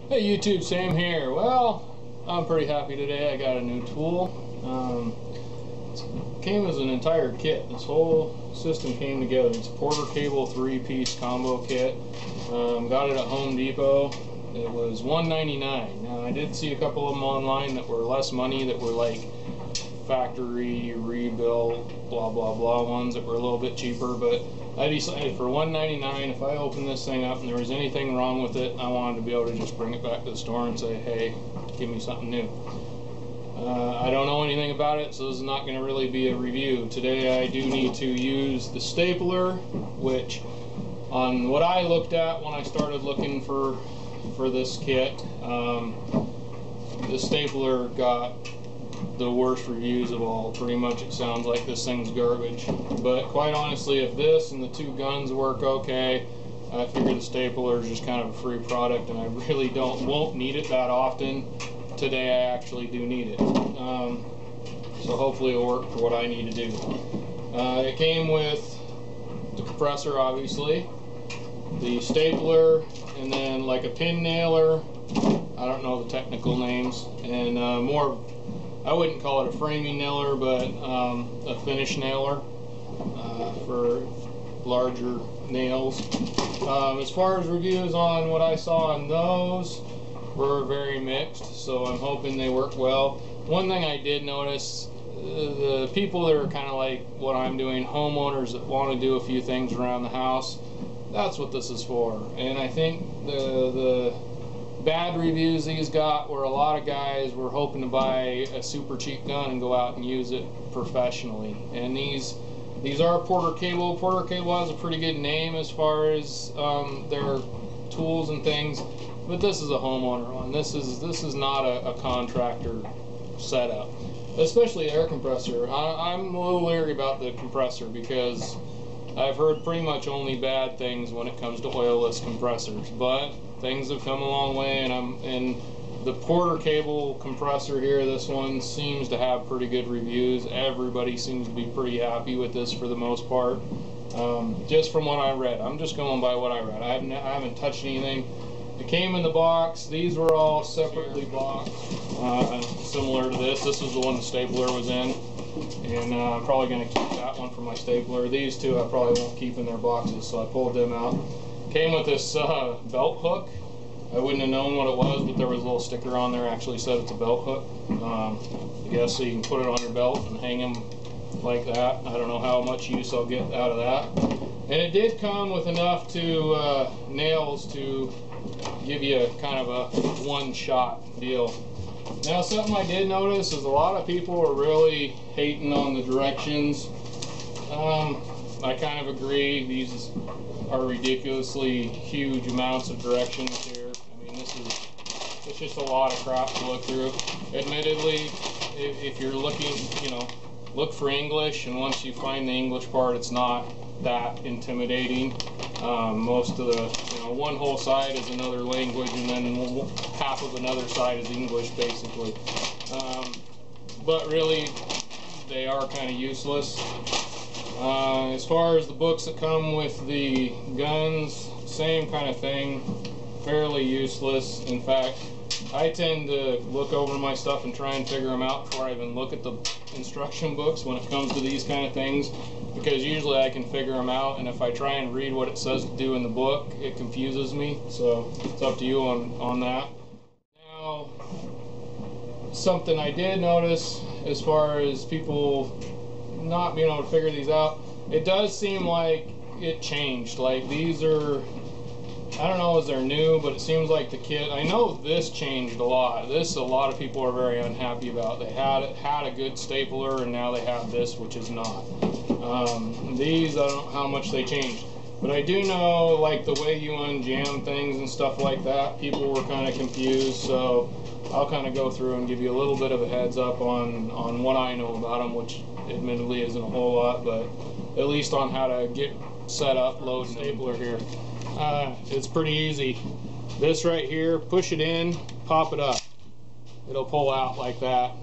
Hey YouTube, Sam here. Well, I'm pretty happy today. I got a new tool. It came as an entire kit. This whole system came together. It's a Porter Cable 3-piece combo kit. Got it at Home Depot. It was $1.99. Now I did see a couple of them online that were less money, that were like factory rebuilt blah blah blah ones that were a little bit cheaper, but I decided for $1.99, if I opened this thing up and there was anything wrong with it, I wanted to be able to just bring it back to the store and say, hey, give me something new. I don't know anything about it, so this is not going to really be a review. Today I do need to use the stapler, which on what I looked at when I started looking for this kit, the stapler got the worst reviews of all. Pretty much it sounds like this thing's garbage. But quite honestly, if this and the two guns work okay, I figure the stapler is just kind of a free product, and I really won't need it that often. Today I actually do need it. So hopefully it'll work for what I need to do. It came with the compressor, obviously, the stapler, and then like a pin nailer. I don't know the technical names, and I wouldn't call it a framing nailer, but a finish nailer for larger nails. As far as reviews on what I saw on those, were very mixed, so I'm hoping they work well. One thing I did notice, the people that are kind of like what I'm doing, homeowners that want to do a few things around the house, that's what this is for. And I think the bad reviews these got were a lot of guys were hoping to buy a super cheap gun and go out and use it professionally. And these are Porter Cable. Porter Cable has a pretty good name as far as their tools and things, but this is a homeowner one. This is not a contractor setup, especially air compressor. I'm a little leery about the compressor because I've heard pretty much only bad things when it comes to oilless compressors, but things have come a long way, and the Porter Cable compressor here, this one seems to have pretty good reviews. Everybody seems to be pretty happy with this for the most part, just from what I read. I'm just going by what I read. I haven't touched anything. It came in the box. These were all separately boxed, similar to this. This was the one the stapler was in, and I'm probably going to keep that one for my stapler. These two I probably won't keep in their boxes, so I pulled them out. Came with this belt hook. I wouldn't have known what it was, but there was a little sticker on there actually said it's a belt hook. I guess so you can put it on your belt and hang them like that. I don't know how much use I'll get out of that. And it did come with enough to nails to give you a kind of a one-shot deal. Now, something I did notice is a lot of people are really hating on the directions. I kind of agree. These are ridiculously huge amounts of directions here. I mean, it's just a lot of crap to look through. Admittedly, if you're looking, look for English, and once you find the English part, it's not that intimidating. Most of the, one whole side is another language, and then half of another side is English, basically. But really, they are kind of useless. As far as the books that come with the guns, same kind of thing, fairly useless. In fact, I tend to look over my stuff and try and figure them out before I even look at the instruction books when it comes to these kind of things, because usually I can figure them out, and if I try and read what it says to do in the book, it confuses me. So it's up to you on that. Now, something I did notice as far as people not being able to figure these out, it does seem like it changed. Like, these are, I don't know if they're new, but it seems like the kit, I know this changed a lot. This, a lot of people are very unhappy about. They had a good stapler, and now they have this, which is not. These, I don't know how much they changed, but I do know, like, the way you unjam things and stuff like that, people were kind of confused, so I'll kind of go through and give you a little bit of a heads up on what I know about them, which admittedly isn't a whole lot, but at least on how to get set up, load stapler here. It's pretty easy. This right here, push it in, pop it up. It'll pull out like that.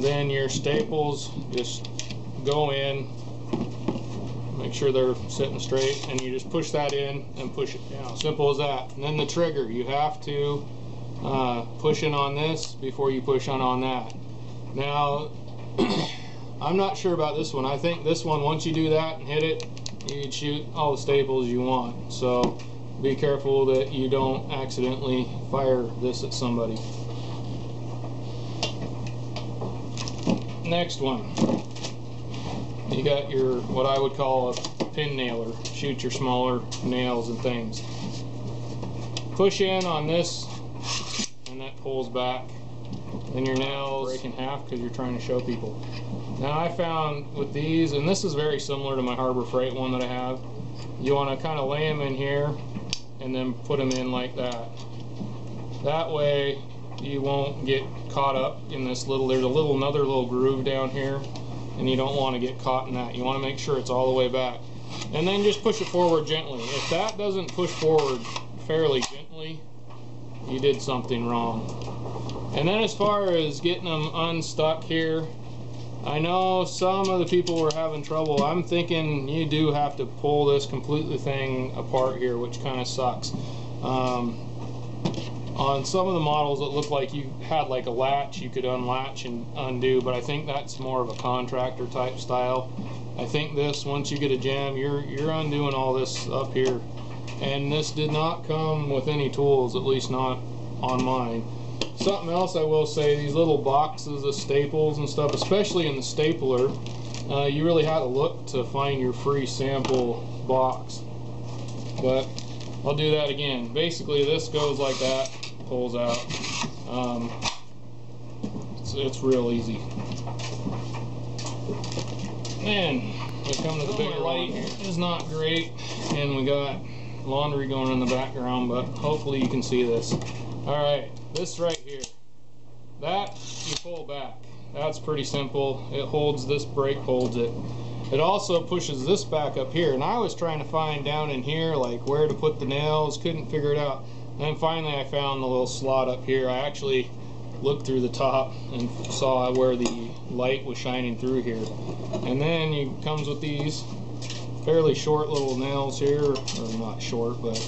Then your staples just go in, make sure they're sitting straight, and you just push that in and push it down. Simple as that. And then the trigger, you have to push in on this before you push on that. Now, I'm not sure about this one. I think this one, once you do that and hit it, you can shoot all the staples you want. So be careful that you don't accidentally fire this at somebody. Next one, you got your, what I would call a pin nailer. Shoot your smaller nails and things. Push in on this, and that pulls back. Then your nails break in half because you're trying to show people. Now I found with these, and this is very similar to my Harbor Freight one that I have, you want to kind of lay them in here and then put them in like that. That way you won't get caught up in this little, there's another little groove down here, and you don't want to get caught in that. You want to make sure it's all the way back. And then just push it forward gently. If that doesn't push forward fairly gently, you did something wrong. And then as far as getting them unstuck here, I know some of the people were having trouble. I'm thinking you do have to pull this completely thing apart here, which kind of sucks. On some of the models it looked like you had like a latch you could unlatch and undo, but I think that's more of a contractor type style. I think this, once you get a jam, you're undoing all this up here. And this did not come with any tools, at least not on mine. Something else I will say, these little boxes of staples and stuff, especially in the stapler, you really had to look to find your free sample box. But I'll do that again. Basically this goes like that, pulls out. It's real easy. And we come to the bigger light. It's not great, and we got laundry going in the background, but hopefully you can see this. Alright, this right here, that you pull back. That's pretty simple. It holds, this brake holds it. It also pushes this back up here, and I was trying to find down in here like where to put the nails, couldn't figure it out. And then finally I found the little slot up here. I actually looked through the top and saw where the light was shining through here. And then it comes with these fairly short little nails here, or not short, but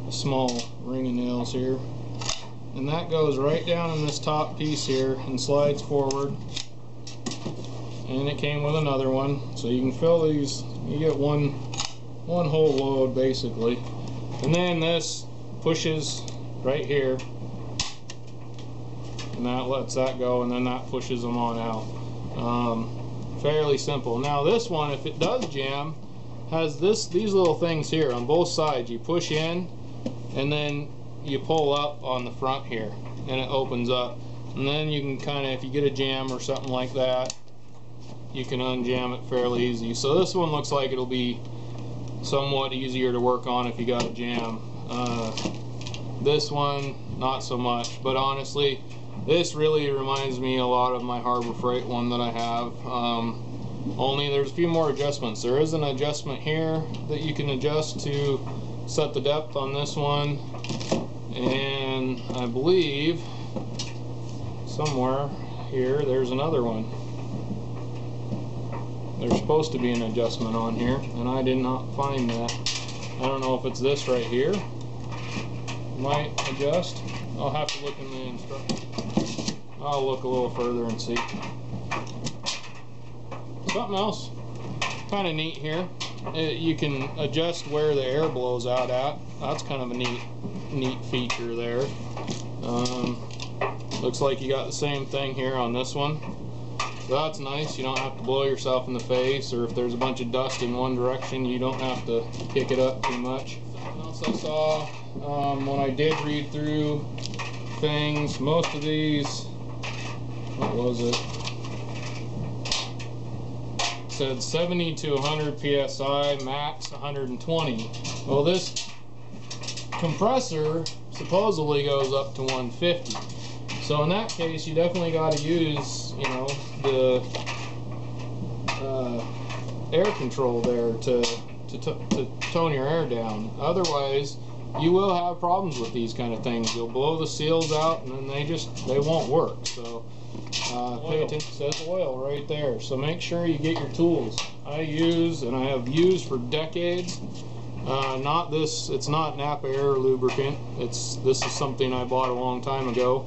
a small ring of nails here. And that goes right down in this top piece here and slides forward. And it came with another one, so you can fill these, you get one whole load basically. And then this pushes right here, and that lets that go, and then that pushes them on out. Fairly simple. Now this one, if it does jam, has these little things here on both sides. You push in and then you pull up on the front here and it opens up, and then you can kind of, if you get a jam or something like that, you can unjam it fairly easy. So this one looks like it'll be somewhat easier to work on if you got a jam. This one not so much, but honestly this really reminds me a lot of my Harbor Freight one that I have. Only there's a few more adjustments. There is an adjustment here that you can adjust to set the depth on this one, and I believe somewhere here there's another one. There's supposed to be an adjustment on here, and I did not find that. I don't know if it's this right here. Might adjust. I'll have to look in the instructions. I'll look a little further and see. Something else kind of neat here. You can adjust where the air blows out at. That's kind of a neat feature there. Looks like you got the same thing here on this one. So that's nice. You don't have to blow yourself in the face, or if there's a bunch of dust in one direction, you don't have to kick it up too much. Something else I saw when I did read through things, most of these, what was it? It said 70 to 100 psi, max 120. Well, this compressor supposedly goes up to 150. So in that case, you definitely got to use, you know, the air control there to tone your air down. Otherwise, you will have problems with these kind of things. You'll blow the seals out, and then they won't work. So Pay attention. It says oil right there. So make sure you get your tools. I use, and I have used for decades. Not this. It's not Napa Air lubricant. This is something I bought a long time ago.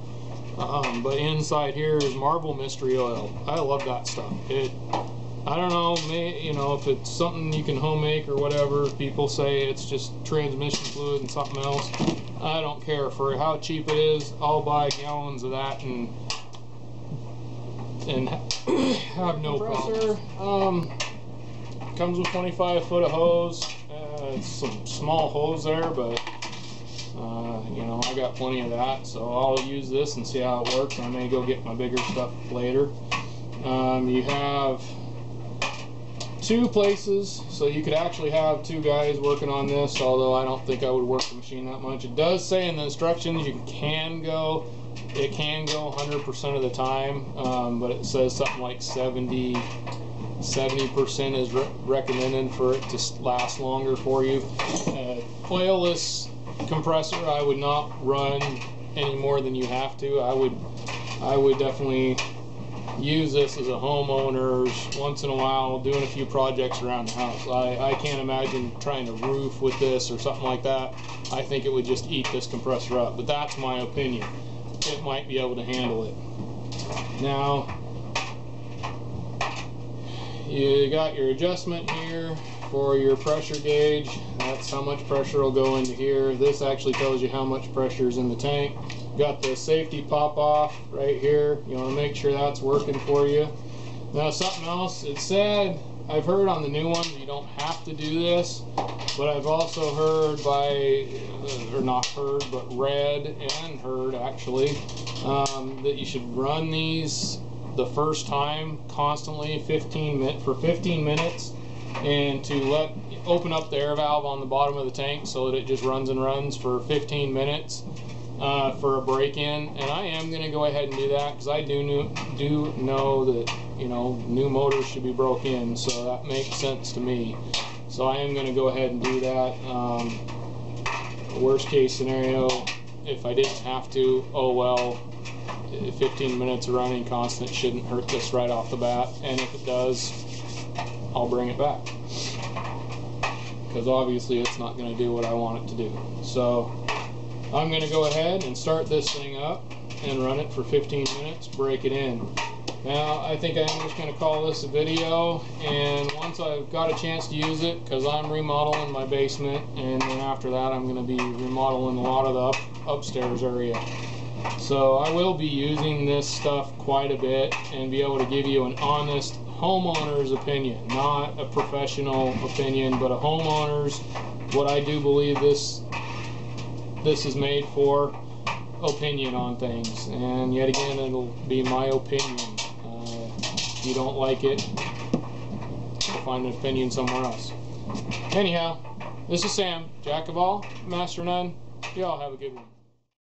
But inside here is Marvel Mystery Oil. I love that stuff. I don't know, if it's something you can home make or whatever. People say it's just transmission fluid and something else. I don't care. For how cheap it is, I'll buy gallons of that and have no problem. Comes with 25 foot of hose. It's some small hose there, but I got plenty of that, so I'll use this and see how it works. I may go get my bigger stuff later. You have 2 places, so you could actually have 2 guys working on this, although I don't think I would work the machine that much. It does say in the instructions it can go 100% of the time, but it says something like 70% is recommended for it to last longer for you. Oilless compressor, I would not run any more than you have to. I would definitely use this as a homeowner once in a while, doing a few projects around the house. I can't imagine trying to roof with this or something like that. I think it would just eat this compressor up, but that's my opinion. It might be able to handle it. Now, you got your adjustment here for your pressure gauge. That's how much pressure will go into here. This actually tells you how much pressure is in the tank. Got the safety pop off right here. You want to make sure that's working for you. Now, something else, it said, I've heard on the new ones you don't have to do this, but I've also heard or not heard, but read and heard actually, that you should run these the first time constantly for 15 minutes, and to open up the air valve on the bottom of the tank so that it just runs and runs for 15 minutes for a break-in. And I am going to go ahead and do that, because I do know that new motors should be broke in, so that makes sense to me. So I am going to go ahead and do that. Worst case scenario, if I didn't have to, oh well, 15 minutes of running constant shouldn't hurt this right off the bat, and if it does, I'll bring it back, because obviously it's not going to do what I want it to do. So I'm going to go ahead and start this thing up and run it for 15 minutes, break it in. Now, I think I'm just going to call this a video, and once I've got a chance to use it, because I'm remodeling my basement, and then after that I'm going to be remodeling a lot of the upstairs area. So I will be using this stuff quite a bit and be able to give you an honest homeowner's opinion, not a professional opinion, but a homeowner's, what I do believe this is made for, opinion on things. And yet again, it'll be my opinion. If you don't like it, you'll find an opinion somewhere else. Anyhow, this is Sam, Jack of all, Master of none. Y'all have a good one.